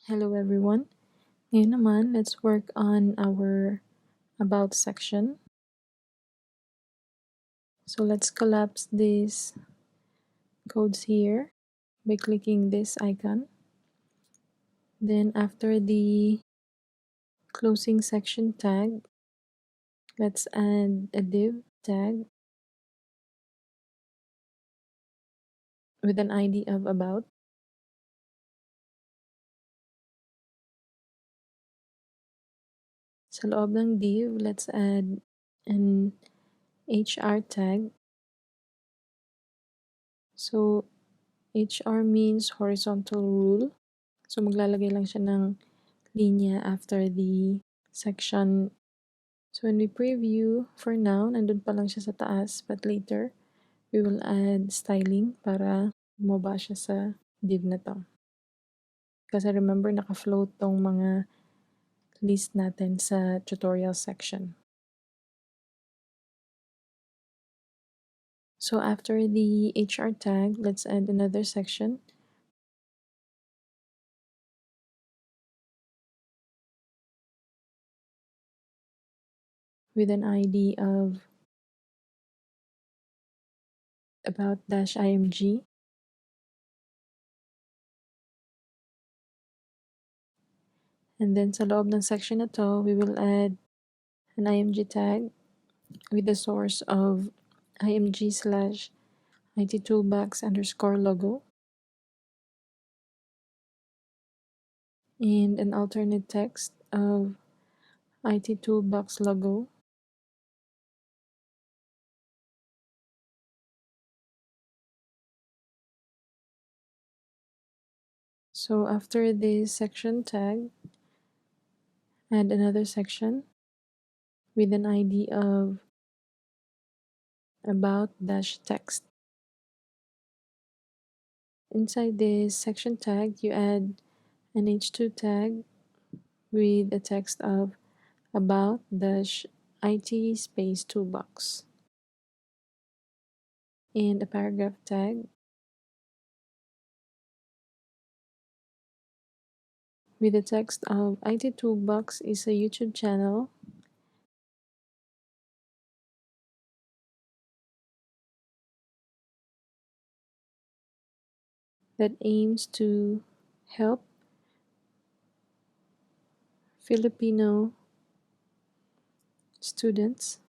Hello everyone. Ngayon naman, let's work on our About section. So let's collapse these codes here by clicking this icon. Then after the closing section tag, let's add a div tag with an ID of about. Sa loob ng div, let's add an HR tag. So HR means horizontal rule. So maglalagay lang siya ng linya after the section. So when we preview, for now, nandun pa lang siya sa taas, but later, we will add styling para bumaba siya sa div na to. Kasi remember, naka-float tong mga list natin sa tutorial section. So after the HR tag, let's add another section. With an ID of about-img. And then sa loob ng section na to, we will add an img tag with the source of img/it_toolbox_logo and an alternate text of IT Toolbox logo. So after this section tag, add another section with an ID of about-text. Inside this section tag, you add an h2 tag with a text of about-it space toolbox and a paragraph tag with the text of IT Toolbox is a YouTube channel that aims to help Filipino students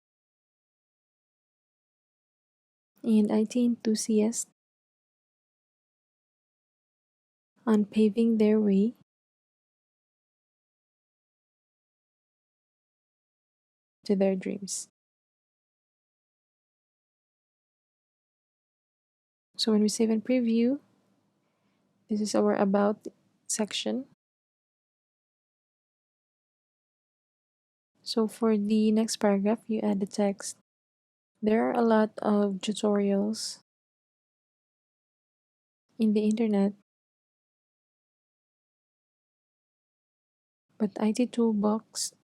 and IT enthusiasts on paving their way to their dreams. So when we save and preview, this is our About section. So for the next paragraph, you add the text. There are a lot of tutorials in the internet, but IT Toolbox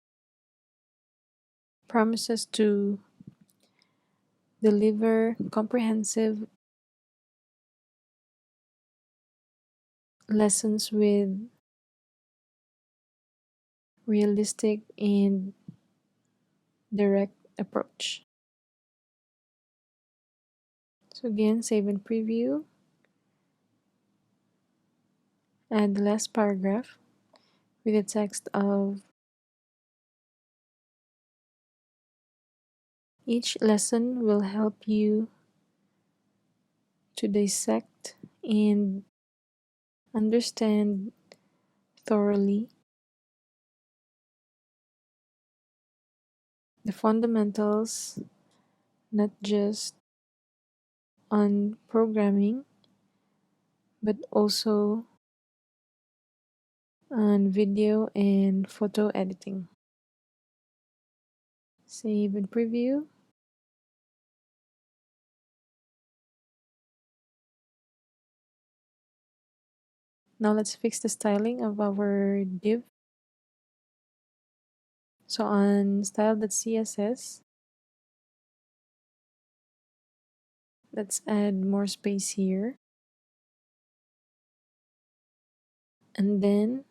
promises to deliver comprehensive lessons with realistic and direct approach. So again, save and preview. Add the last paragraph with the text of each lesson will help you to dissect and understand thoroughly the fundamentals, not just on programming, but also on video and photo editing. Save and preview. Now let's fix the styling of our div. So on style.css, let's add more space here. And then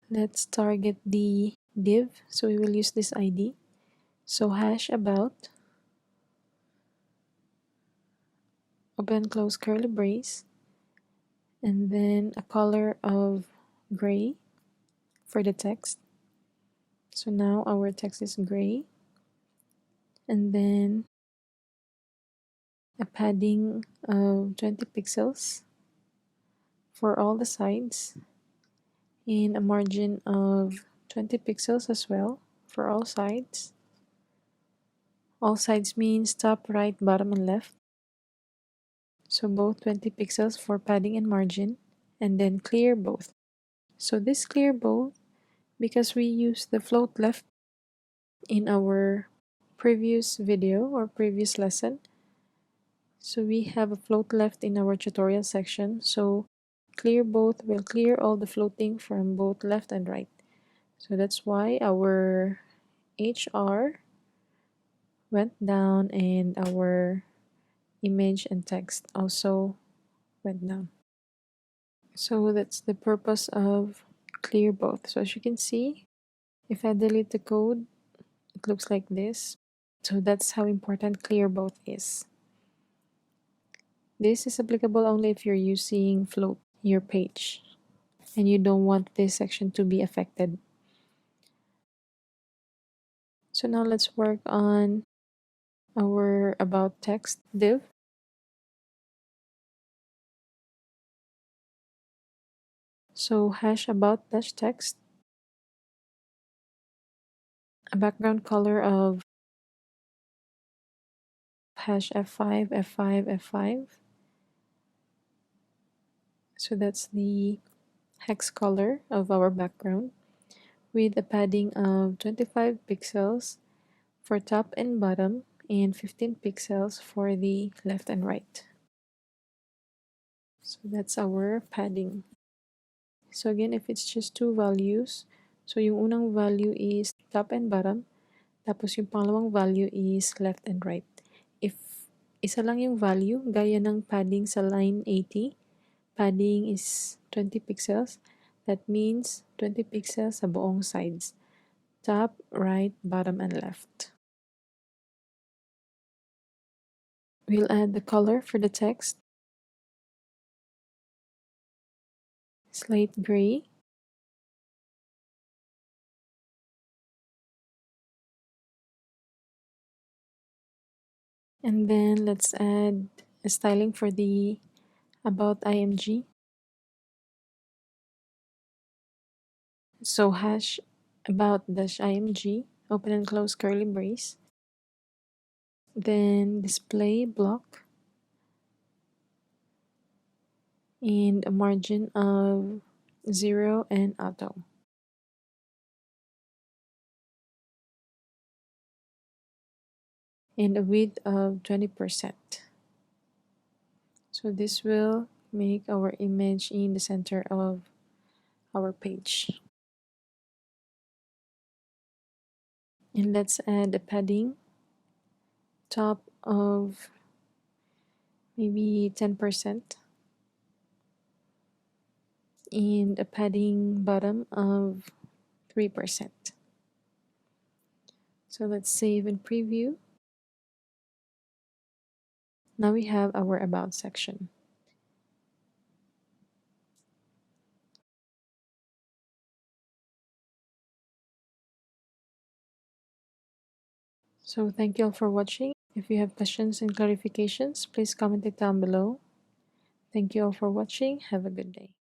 Let's target the div, so we will use this ID. So hash about, open close curly brace, and then a color of gray for the text. So now our text is gray, and then a padding of 20 pixels for all the sides, and a margin of 20 pixels as well for all sides. All sides means top, right, bottom, and left. So both 20 pixels for padding and margin, and then clear both. So this clear both because we use the float left in our previous video or previous lesson. So we have a float left in our tutorial section. So clear both will clear all the floating from both left and right. So that's why our HR went down and our image and text also went down. So that's the purpose of clear both. So as you can see, if I delete the code, it looks like this. So that's how important clear both is. This is applicable only if you're using float your page and you don't want this section to be affected. So now let's work on our about text div. So hash about dash text, a background color of hash F5, F5, F5. So that's the hex color of our background with a padding of 25 pixels for top and bottom and 15 pixels for the left and right. So that's our padding. So again, if it's just two values, so yung unang value is top and bottom, tapos yung pangalawang value is left and right. If isa lang yung value, gaya ng padding sa line 80, padding is 20 pixels. That means 20 pixels sa buong sides. Top, right, bottom, and left. We'll add the color for the text. Slate gray. And then let's add a styling for the about img. So hash about dash img, open and close curly brace. Then display block and a margin of 0 and auto. And a width of 20%. So this will make our image in the center of our page. And let's add a padding top of maybe 10% and a padding bottom of 3%. So let's save and preview. Now we have our about section. So thank you all for watching. If you have questions and clarifications, please comment it down below. Thank you all for watching. Have a good day.